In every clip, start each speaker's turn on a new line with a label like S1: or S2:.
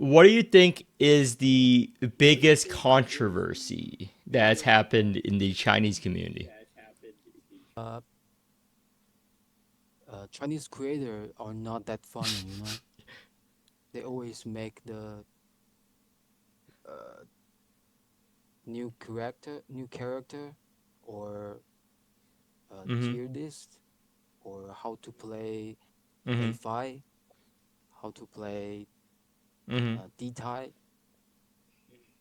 S1: What do you think is the biggest controversy that's happened in the Chinese community?
S2: Uh, Chinese creators are not that funny, you know. They always make the uh, new character, or
S1: Mm-hmm.
S2: tier list, or how to play
S1: Mm-hmm.
S2: A5, how to play
S1: Mm-hmm.
S2: D-type.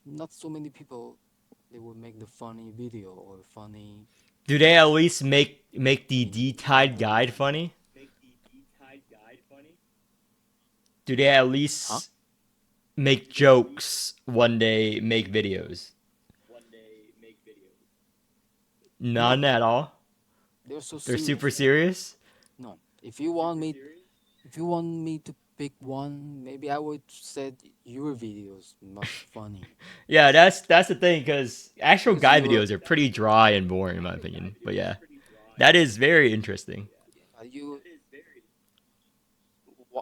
S2: Not so many people they will make the funny video or funny
S1: Do they at least make the
S2: meme.
S1: D-Tide guide funny? Do they at
S2: Huh?
S1: least make jokes when they make videos? None
S2: No,
S1: at all.
S2: they're so
S1: They're super
S2: serious.
S1: serious.
S2: No, if you want me to pick one, maybe I would say your videos much funny
S1: Yeah, that's the thing because actual
S2: because
S1: guide
S2: you
S1: videos are pretty dry and boring in my opinion. But yeah, that is very interesting.
S2: you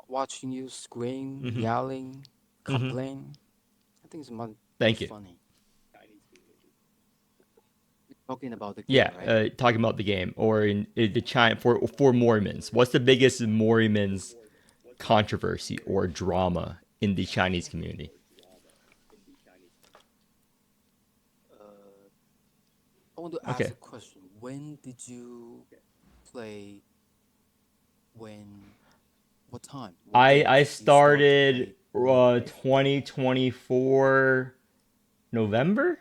S2: watching you scream,
S1: Mm-hmm.
S2: yelling,
S1: Mm-hmm.
S2: complain. I think it's much
S1: Thank you.
S2: funny. Talking about the game,
S1: Yeah,
S2: right?
S1: talking about the game or in the China for Morimens. What's the biggest Morimens controversy or drama in the Chinese community?
S2: Uh, I want to ask
S1: Okay,
S2: a question. When did you play? When? What time? What
S1: I
S2: days you start to
S1: started
S2: play Morimens?
S1: 2024 November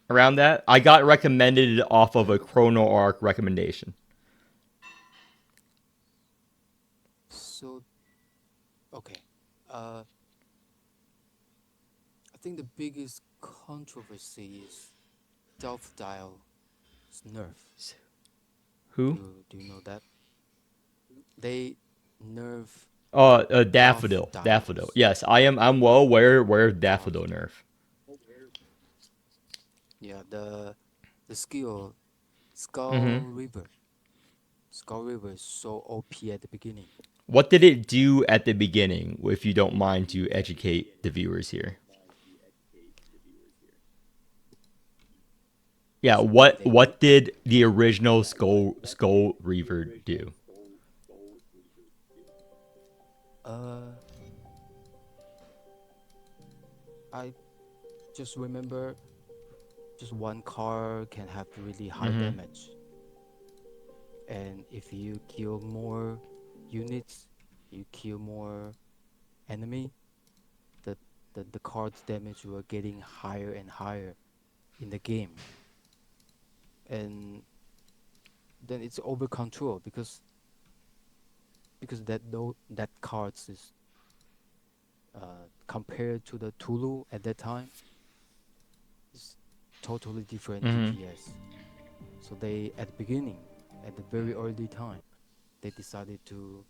S1: around that. I got recommended off of a Chrono Arc recommendation.
S2: So okay. Uh, I think the biggest controversy is Delph nerf.
S1: Who?
S2: Do you know that? They nerf Delph
S1: Daffodil. Daffodil.
S2: Dials.
S1: Yes, I'm well aware of
S2: Delph.
S1: Daffodil nerf.
S2: Yeah, the skill Skull
S1: Mm-hmm.
S2: River. Skull River is so OP at the beginning.
S1: What did it do at the beginning, if you don't mind to educate the viewers here? Yeah,
S2: Sorry, did they what?
S1: what did the original Skull Reaver do?
S2: Uh, I just remember just one car can have really high
S1: Mm-hmm.
S2: damage, and if you kill more units, you kill more enemy, the the card's damage will getting higher and higher in the game, and then it's over control because that cards is compared to the Tulu at that time is totally different
S1: Mm-hmm.
S2: DPS. So they at the beginning, at the very early time, they decided to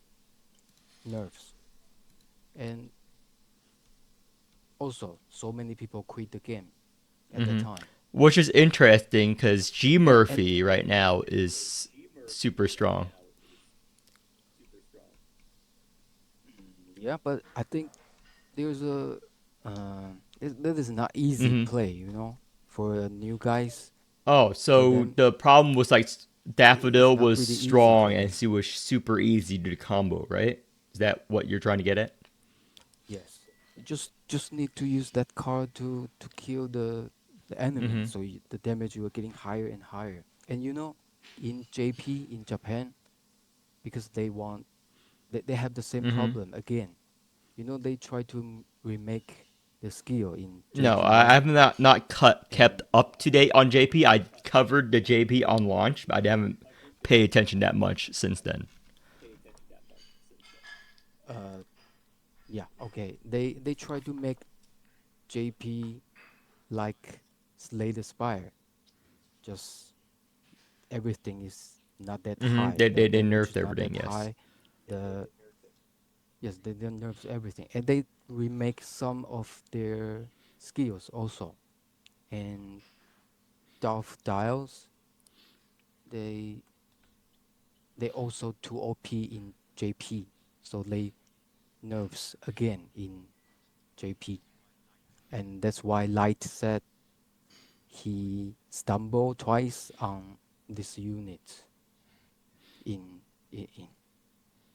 S2: nerfs, and also so many people quit the game at that
S1: Mm-hmm.
S2: time.
S1: Which is interesting because G
S2: And
S1: Murphy right now is super strong.
S2: yeah, but I think there's a that is not easy
S1: Mm-hmm.
S2: play, for new guys.
S1: Oh,
S2: For
S1: so
S2: them,
S1: the problem was like
S2: it's
S1: Daffodil
S2: not
S1: was
S2: pretty easy for
S1: strong and
S2: them.
S1: he was super easy to combo, right? Is that what you're trying to get at?
S2: Yes, you just need to use that card to kill the enemy,
S1: Mm-hmm.
S2: so the damage you are getting higher and higher. And in JP in Japan, because they have the same
S1: Mm-hmm.
S2: problem again. They try to remake the skill in
S1: No,
S2: JP
S1: I
S2: one,
S1: have not kept
S2: and
S1: up to date on JP. I covered the JP on launch, but I haven't paid attention that much since then.
S2: uh yeah, okay, they try to make JP like Slay the Spire. Just everything is not that
S1: Mm-hmm.
S2: high. The
S1: They
S2: damage
S1: nerfed
S2: is not
S1: everything.
S2: that
S1: Yes.
S2: high. The Yes, they nerfs everything, and they remake some of their skills also. And Dolph Dials, they they also too OP in JP, so they nerfs again in JP, and that's why Light said he stumbled twice on this unit in in in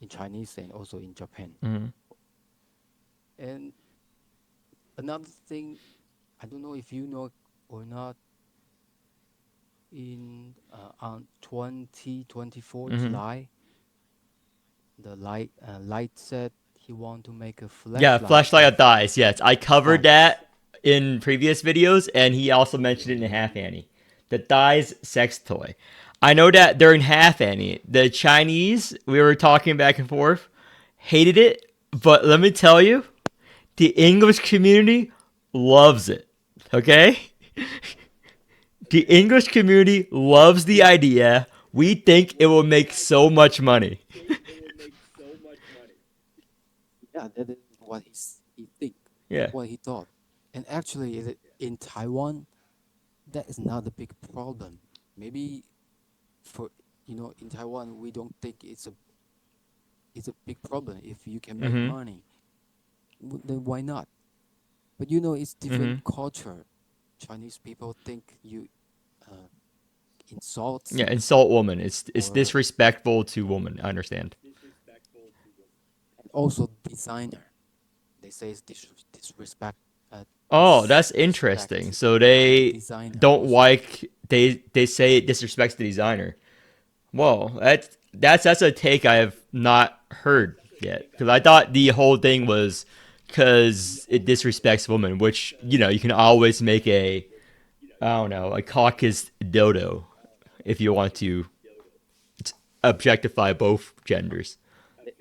S2: in Chinese and also in Japan.
S1: Mm-hmm.
S2: And another thing, I don't know if you know or not, in on 2024
S1: Mm-hmm.
S2: July, the Light said he want to make a
S1: Yeah,
S2: flashlight
S1: flashlight
S2: of
S1: of thighs. Yes, I covered
S2: thighs.
S1: that in previous videos, and he also mentioned it in Half Annie, the thighs sex toy. I know that during Half Annie, the Chinese we were talking back and forth hated it, but let me tell you, the English community loves it. Okay, the English community loves the idea. We think it will make so much money.
S2: Yeah, that is what he think,
S1: Yeah.
S2: what he thought. And actually, in Taiwan, that is not a big problem. Maybe for in Taiwan, we don't think it's a big problem if you can make
S1: Mm-hmm.
S2: money. Then why not? But it's
S1: Mm-hmm.
S2: different culture. Chinese people think you uh,
S1: Yeah,
S2: insulting
S1: insult woman. It's
S2: or
S1: disrespectful to woman. I understand.
S2: and also designer. They say it's disrespect.
S1: Oh, that's interesting.
S2: Disrespect
S1: So
S2: the
S1: they
S2: designer
S1: don't
S2: also.
S1: like they say it disrespects the designer. Well, that's a take I have not heard yet because I thought the whole thing was because it disrespects women, which you can always make a I don't know a caucus dodo if you want to objectify both genders.
S2: They,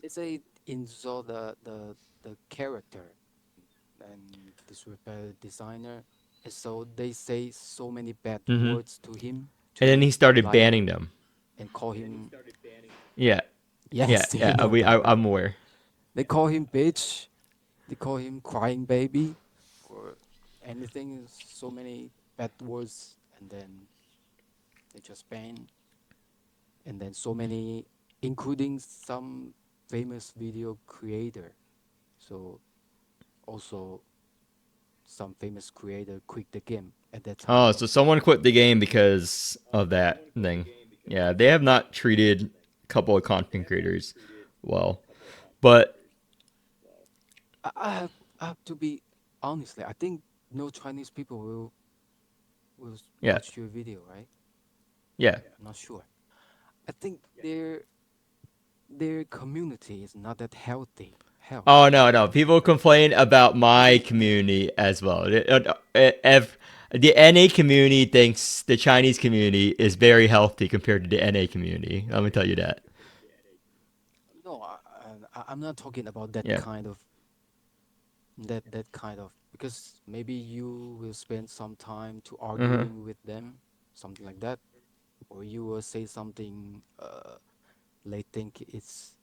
S2: they say insult the character and disrespect the designer. And so they say so many bad
S1: Mm-hmm.
S2: words to him,
S1: And then he
S2: to
S1: started
S2: Light,
S1: banning them.
S2: and call him.
S1: Yeah, yeah,
S2: Yes, you
S1: yeah.
S2: know that, right?
S1: I'm aware.
S2: They call him bitch. They call him crying baby, or anything. So many bad words, and then they just ban. And then so many, including some famous video creator. So also some famous creator quit the game at that time
S1: Oh, so
S2: also.
S1: someone quit the game because of that thing. Yeah, they have not treated a couple of content creators well. But
S2: I, I have I have to be honestly. I think no Chinese people will
S1: yeah,
S2: watch your video, right?
S1: yeah.
S2: I'm not sure. I think their community is not that healthy.
S1: Oh
S2: Health.
S1: no, no. People complain about my community as well. If the NA community thinks the Chinese community is very healthy compared to the NA community. Let me tell you that.
S2: No, I'm not talking about that
S1: Yeah.
S2: kind of because maybe you will spend some time to
S1: Uh huh.
S2: arguing with them, something like that, or you will say something they think it's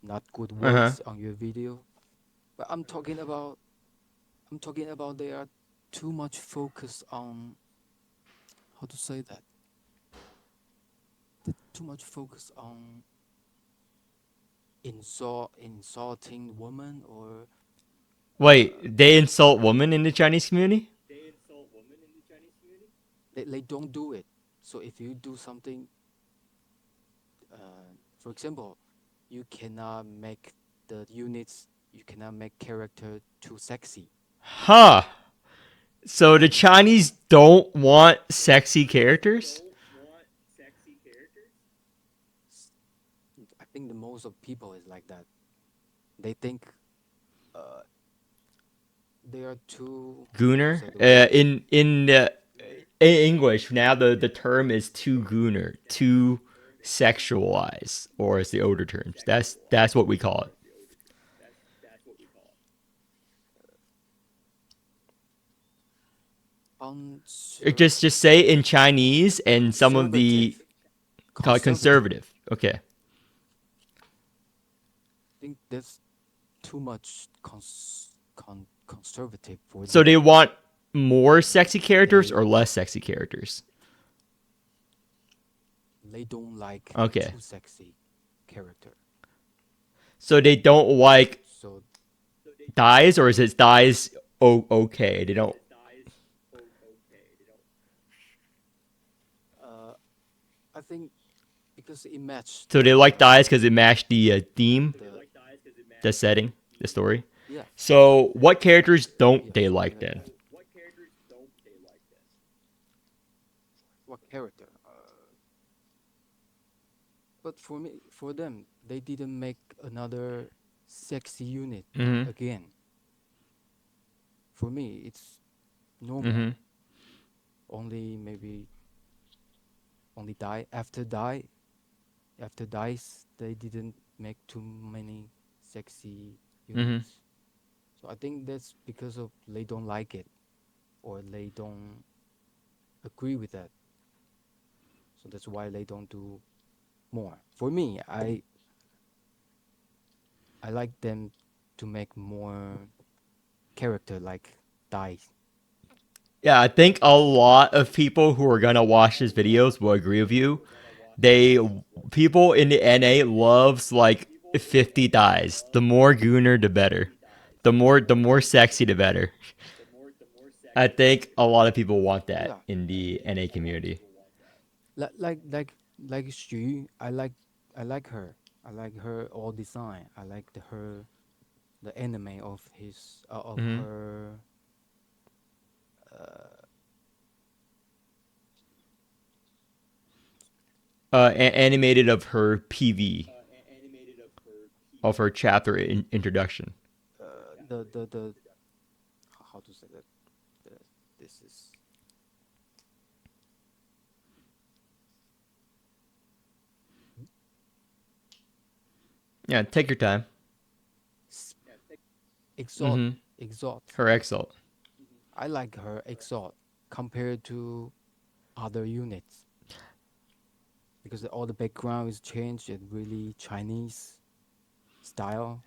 S2: not good
S1: Uh huh.
S2: words on your video. But I'm talking about they are too much focused on how to say that. They're too much focused on insulting women or
S1: Wait, they insult women in the Chinese community?
S2: they don't do it. So if you do something, for example, you cannot make you cannot make character too sexy.
S1: Huh. So the Chinese don't want sexy characters?
S2: I think the most of people is like that. They think uh, they are too, how to
S1: Gooner?
S2: say the word.
S1: In English, now the term is too gooner, too sexualized, or as the older terms. That's what we call it. Just say in Chinese and some of the
S2: Conservative.
S1: call it
S2: Conservative.
S1: conservative. Okay.
S2: I think that's too much conservative for
S1: So
S2: them.
S1: they want more sexy characters
S2: They
S1: or less sexy characters?
S2: they don't like
S1: Okay.
S2: too sexy character.
S1: So they don't like
S2: So
S1: dies or is it dies okay? They don't.
S2: Uh, I think because it matched
S1: So they like dies because it matched the theme,
S2: the
S1: the setting, the story.
S2: yeah,
S1: So what characters don't
S2: yeah,
S1: they
S2: something
S1: like
S2: like
S1: then?
S2: that. What character? But for me, for them, they didn't make another sexy unit
S1: Mm-hmm.
S2: again. For me, it's normal.
S1: Mm-hmm.
S2: Only maybe only die after dice they didn't make too many sexy
S1: Mm-hmm.
S2: units. So I think that's because of they don't like it or they don't agree with that. So that's why they don't do more. For me, I like them to make more character like dice.
S1: Yeah, I think a lot of people who are gonna watch these videos will agree with you. They people in the NA loves like 50 dies. The more gooner, the better. The more sexy, the better. I think a lot of people want that
S2: Yeah,
S1: in the NA community.
S2: like Xu. I like her. I like her all design. I like her the anime of
S1: Mm-hmm.
S2: her uh,
S1: Animated of her PV of her chapter introduction.
S2: the how to say that the, this is
S1: Yeah, take your time.
S2: s- exalt
S1: Mm-hmm.
S2: exalt.
S1: Her exalt.
S2: I like her exalt compared to other units because all the background is changed and really Chinese style.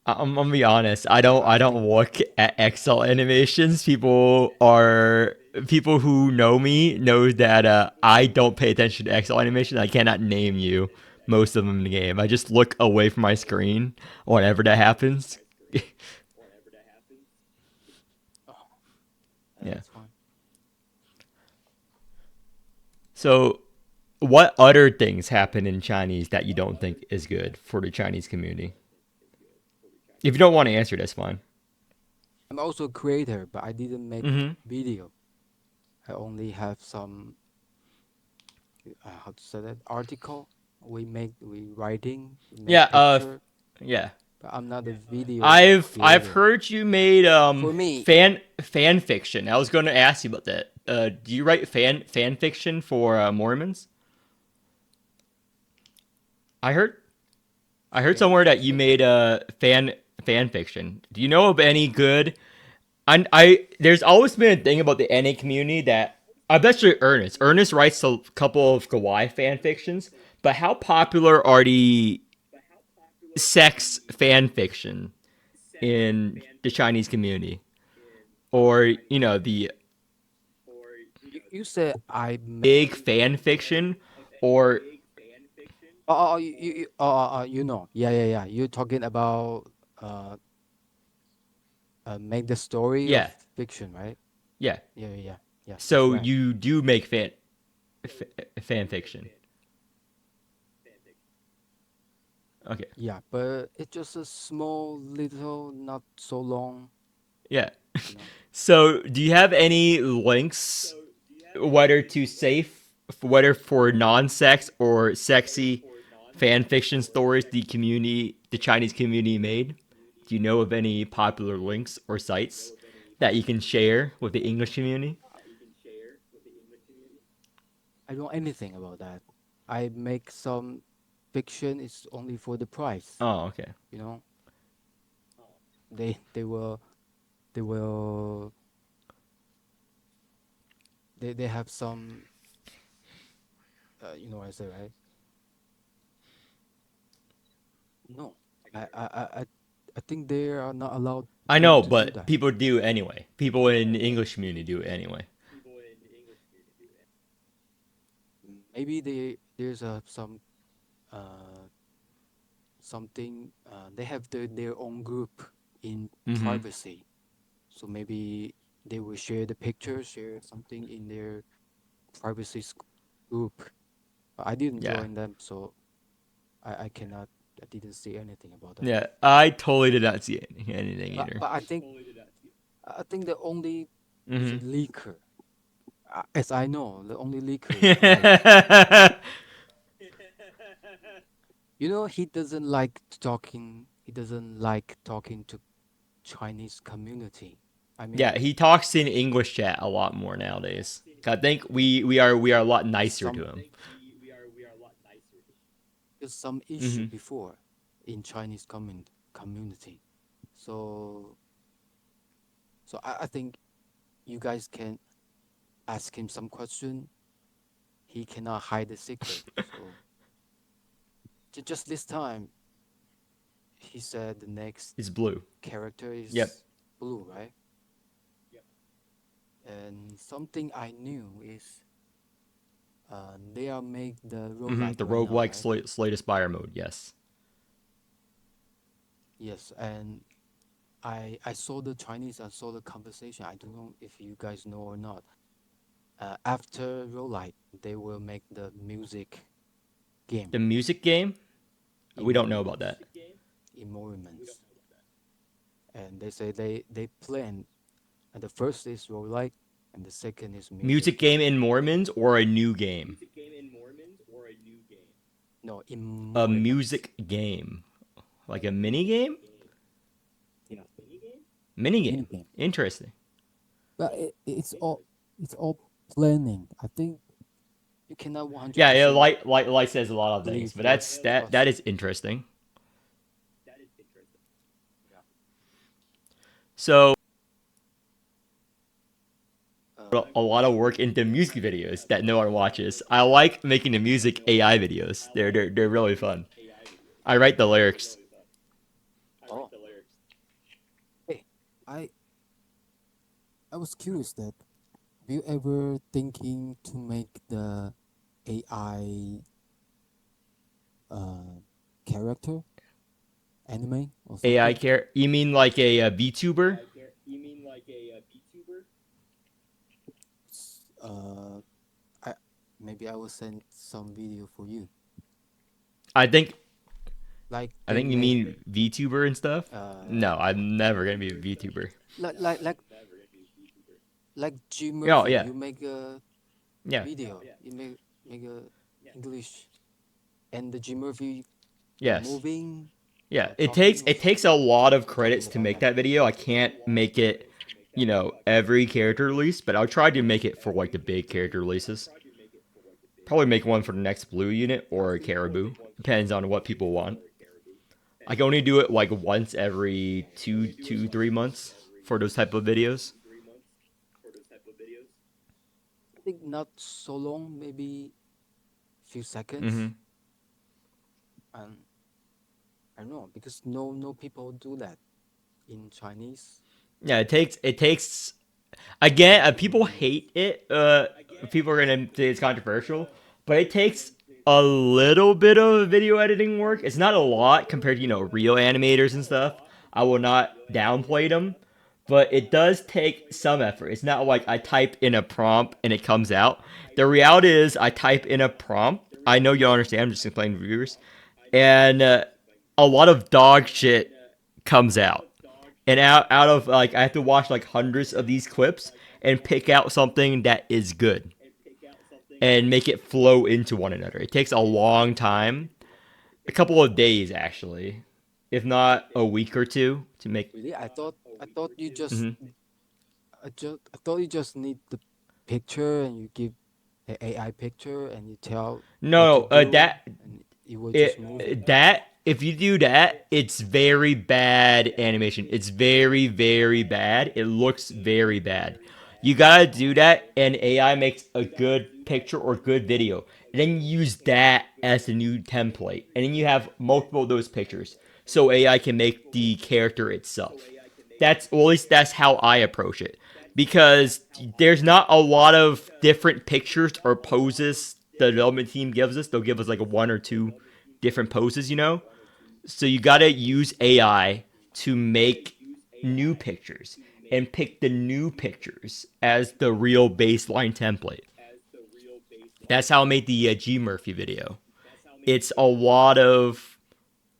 S1: I'm gonna be honest. I don't.
S2: I
S1: I
S2: think
S1: don't look at Excel animations. People who know me know that I don't pay attention to Excel animation. I cannot name you most of them in the game. I just look away from my screen whenever that happens.
S2: oh,
S1: Yeah.
S2: that's fine.
S1: So, what other things happen in Chinese that you don't think is good for the Chinese community? If you don't want to answer, that's fine.
S2: I'm also a creator, but I didn't make
S1: Mm-hmm.
S2: video. I only have some how to say that article. We writing, we make
S1: Yeah.
S2: picture,
S1: Yeah.
S2: but I'm not a video
S1: I've
S2: creator.
S1: heard you made
S2: For me,
S1: fan fiction. I was going to ask you about that. Do you write fan fiction for Morimens? I heard I heard
S2: fan
S1: somewhere that you
S2: fiction.
S1: made a fan fiction. Do you know of any good? I there's always been a thing about the NA community that I bet you Ernest. Ernest writes a couple of kawaii fan fictions, but how popular are the sex fan fiction in the Chinese community? Or the
S2: You said I make.
S1: big fan fiction or
S2: You know, yeah. You're talking about uh, make the story of
S1: yeah,
S2: fiction, right?
S1: yeah.
S2: Yeah. That's
S1: So
S2: right.
S1: you do make fan fiction. Okay.
S2: Yeah, but it's just a small, little, not so long,
S1: Yeah.
S2: you know.
S1: So do you have any links whether to safe whether for non-sex or sexy fan fiction stories the Chinese community made? Do you know of any popular links or sites that you can share with the English community?
S2: I don't know anything about that. I make some fiction. It's only for the price,
S1: Oh, okay.
S2: you know. They will they have some you know what I say, right? No, I I think they are not allowed
S1: I know,
S2: to do
S1: but
S2: that.
S1: people do anyway. People in the English community do it anyway.
S2: Maybe there's some uh something they have their own group in
S1: Mm-hmm.
S2: privacy. So maybe they will share the picture, share something in their privacy group. I didn't
S1: Yeah.
S2: join them, so I cannot. I didn't see anything about that.
S1: Yeah. I totally did not see anything either.
S2: But I think the only is a
S1: Mm-hmm.
S2: leaker. As I know, the only leaker like he doesn't like talking. He doesn't like talking to Chinese community. I
S1: Yeah,
S2: mean,
S1: he talks in English chat a lot more nowadays. I think we are a lot nicer to
S2: some
S1: him.
S2: there's some issue
S1: Mm-hmm.
S2: before in Chinese community. So I think you guys can ask him some question. He cannot hide the secret. So just this time, he said the next
S1: It's blue.
S2: character
S1: Yep.
S2: is blue, right? And something I knew is they are make the
S1: Mm-hmm.
S2: roguelike
S1: The
S2: right now,
S1: roguelike
S2: right?
S1: Slate Aspire mode. Yes.
S2: Yes, and I saw the Chinese. I saw the conversation. I don't know if you guys know or not. After roguelike, they will make the music game
S1: The music game.
S2: in
S1: We don't know about
S2: Morimens.
S1: that.
S2: In Morimens, and they say they plan. And the first is roguelike, and the second is music
S1: Music game
S2: game.
S1: in Mormons or a new game.
S2: No, in
S1: A
S2: Morimens.
S1: music game, like a mini game.
S2: Yeah,
S1: Mini
S2: mini
S1: game.
S2: game.
S1: Interesting.
S2: But it's all planning. I think you cannot
S1: Yeah, yeah.
S2: 100%
S1: Light says a lot of things,
S2: believe
S1: but
S2: or
S1: that
S2: trust.
S1: is interesting. So a lot of work into music videos that no one watches. I like making the music AI videos. They're really fun. I write the lyrics.
S2: Oh, hey, I I was curious that have you ever thinking to make the AI uh character anime or
S1: AI
S2: something?
S1: care? You mean like a VTuber?
S2: Uh, I maybe I will send some video for you.
S1: I think
S2: Like
S1: I
S2: they
S1: think you
S2: make
S1: mean VTuber and stuff.
S2: uh
S1: No, I'm never gonna be a VTuber.
S2: like G
S1: Oh
S2: Murphy.
S1: yeah,
S2: You make a
S1: yeah,
S2: video. You make a English, and the G Murphy
S1: yes.
S2: moving,
S1: Yeah,
S2: talking or
S1: it takes a
S2: something,
S1: lot of
S2: something
S1: credits to
S2: about
S1: make
S2: that.
S1: that video. I can't make it, every character release, but I'll try to make it for like the big character releases. Probably make one for the next blue unit or caribou. Depends on what people want. I can only do it like once every 3 months for those type of videos.
S2: I think not so long, maybe few seconds.
S1: Hmm.
S2: And I don't know because no people do that in Chinese.
S1: Yeah, it takes again. People hate it. People are gonna say it's controversial, but it takes a little bit of video editing work. It's not a lot compared to real animators and stuff. I will not downplay them, but it does take some effort. It's not like I type in a prompt and it comes out. The reality is, I type in a prompt. I know you don't understand. I'm just explaining to viewers, and a lot of dog shit comes out. And out of like I have to watch like hundreds of these clips and pick out something that is good and make it flow into one another. It takes a long time, a couple of days actually, if not a week or two to make.
S2: Really, I thought you just
S1: Mhm.
S2: I thought you just need the picture and you give the AI picture and you tell what to
S1: No,
S2: do and it will just moving.
S1: that if you do that, it's very bad animation. It's very very bad. It looks very bad. You gotta do that, and AI makes a good picture or good video, and then you use that as the new template, and then you have multiple of those pictures, so AI can make the character itself. Well, at least that's how I approach it, because there's not a lot of different pictures or poses the development team gives us. They'll give us like one or two different poses. So you gotta use AI to make new pictures and pick the new pictures as the real baseline template. That's how I made the G Murphy video. It's a lot of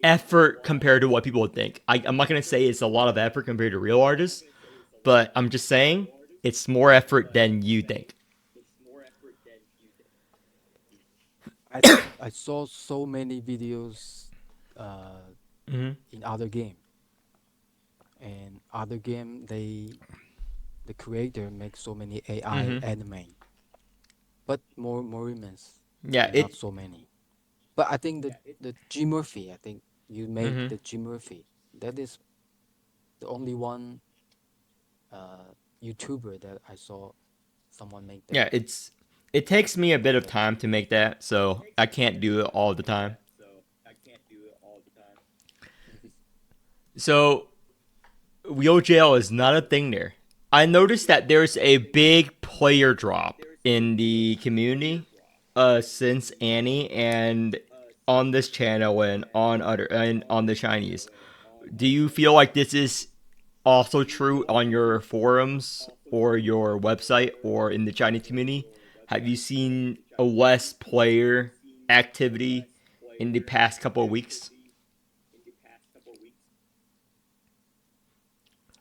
S1: effort compared to what people would think. I'm not going to say it's a lot of effort compared to real artists, but I'm just saying it's more effort than you think.
S2: I I saw so many videos uh,
S1: Mm-hmm.
S2: in other game, and other game the creator makes so many AI
S1: Mm-hmm.
S2: anime, but Morimens
S1: Yeah,
S2: not
S1: it.
S2: so many. But I think the G Murphy, I think you made
S1: Mm-hmm.
S2: the G Murphy. That is the only one YouTuber that I saw someone make that.
S1: Yeah, it's. It takes me a bit of time to make that, so I can't do it all the time. So Wheel Jail is not a thing there. I noticed that there's a big player drop in the community since Annie and on this channel and on other and on the Chinese. Do you feel like this is also true on your forums or your website or in the Chinese community? Have you seen a less player activity in the past couple of weeks?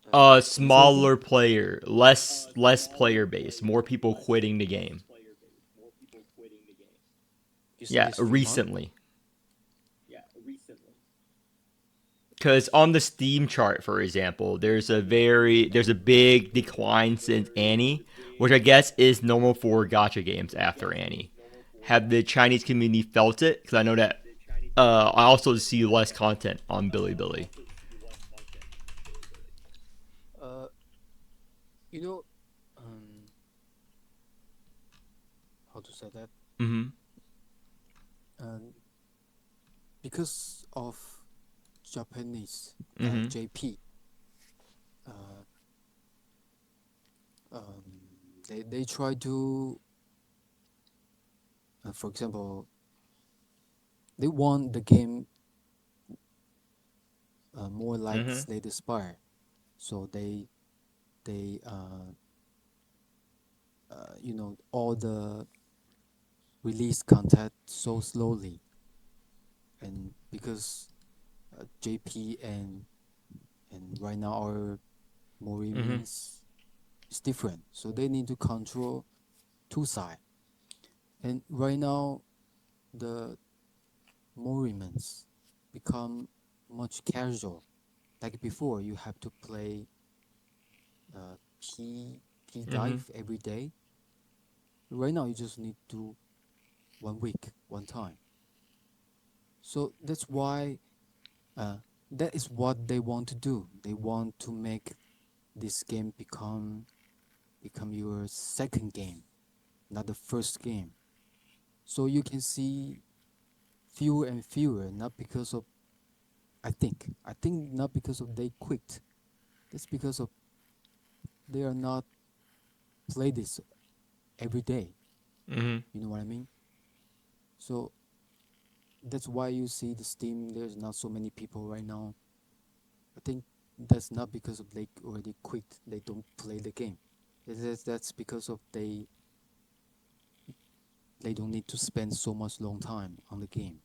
S2: Can you say again?
S1: Smaller player, less player base, more people quitting the game.
S2: You say
S1: Yeah,
S2: this few months?
S1: recently. Because on the Steam chart, for example, there's a big decline since Annie, which I guess is normal for gotcha games after Annie. Have the Chinese community felt it? Because I know that I also see less content on Bilibili.
S2: Uh, you know, um, how to say that?
S1: Mm-hmm.
S2: Um, because of Japanese
S1: Mm-hmm.
S2: JP, uh, um, they try to, for example, they want the game more like
S1: Mm-hmm.
S2: Slay the Spire, so they all the release content so slowly, and because JP and right now our
S1: Mm-hmm.
S2: Morimens is different, so they need to control two sides. And right now the Morimens become much casual. Like before, you have to play P
S1: Mm-hmm.
S2: dive every day. Right now, you just need to 1 week, one time. So that's why uh, that is what they want to do. They want to make this game become your second game, not the first game. So you can see fewer and fewer, not because of I think not because of they quit. That's because of they are not play this every day.
S1: Mm-hmm.
S2: You know what I mean? So that's why you see the Steam. There's not so many people right now. I think that's not because of they already quit. They don't play the game. That's because of they don't need to spend so much long time on the game.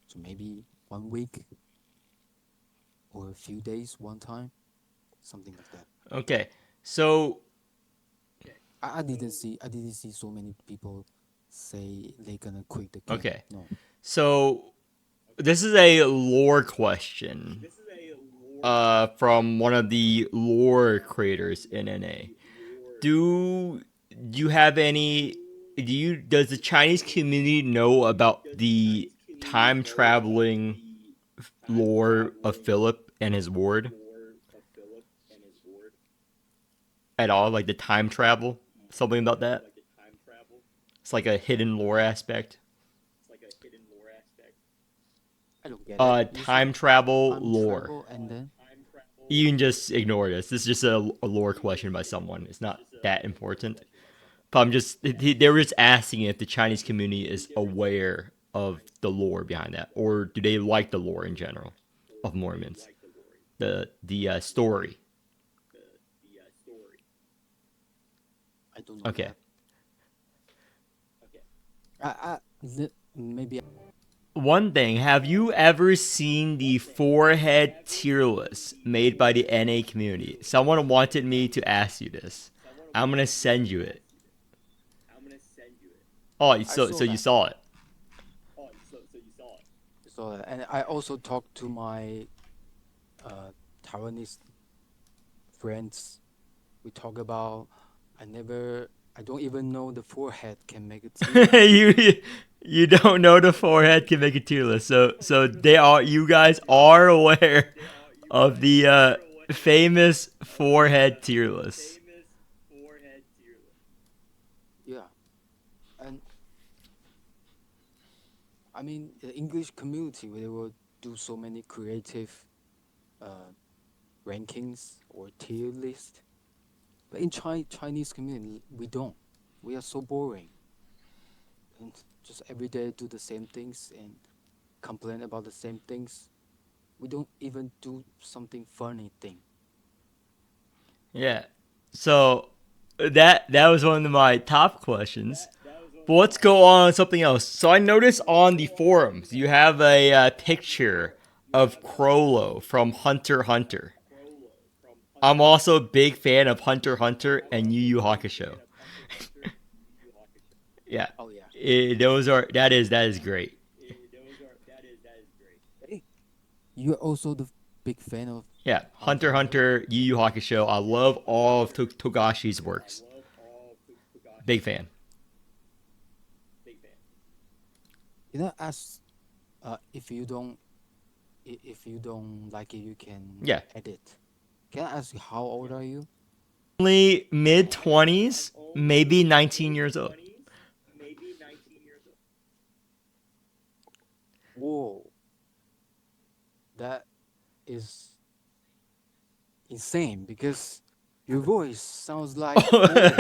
S2: So maybe 1 week or a few days one time, something like that.
S1: Okay. So
S2: I didn't see so many people say they gonna quit the game.
S1: okay.
S2: No.
S1: So this is a lore question from one of the lore creators in NA. Do you have any? Does the Chinese community know about the time traveling lore of Philip and his ward at all? Like the time travel, something about that. It's like a hidden lore aspect.
S2: I don't get it. You said
S1: Time travel
S2: time
S1: lore.
S2: travel and then
S1: You can just ignore this. This is just a lore question by someone. It's not that important. But I'm just they were just asking if the Chinese community is aware of the lore behind that, or do they like the lore in general of Mormons, the story.
S2: I don't know
S1: Okay.
S2: that. Maybe.
S1: One thing, have you ever seen the forehead tier list made by the NA community? Someone wanted me to ask you this. I'm gonna send you it. Oh,
S2: I
S1: so
S2: saw
S1: you
S2: that.
S1: saw it.
S2: Saw that, and I also talked to my uh, Taiwanese friends. We talk about. I don't even know the forehead can make a tier list.
S1: You don't know the forehead can make a tier list. So they are you guys are aware of the famous forehead tier list.
S2: Yeah, and I mean the English community they will do so many creative uh, rankings or tier list, but in Chinese community we don't. We are so boring and just every day do the same things and complain about the same things. We don't even do something funny thing.
S1: Yeah. So that was one of my top questions. But let's go on something else. So I noticed on the forums you have a picture of Crollo from Hunter x Hunter. I'm also a big fan of Hunter x Hunter and Yu Yu Hakusho. Yeah,
S2: Oh yeah.
S1: those are that is great.
S2: Hey, you're also the big fan of
S1: Yeah,
S2: Hunter
S1: Hunter
S2: x
S1: x
S2: Hunter?
S1: Hunter, Yu Yu Hakusho. I love all of Togashi's works. Big fan.
S2: You know, as if you don't if you don't like it, you can
S1: Yeah,
S2: edit. Can I ask you how old are you?
S1: only mid 20s, maybe 19 years old.
S2: Whoa, that is insane because your voice sounds like 40.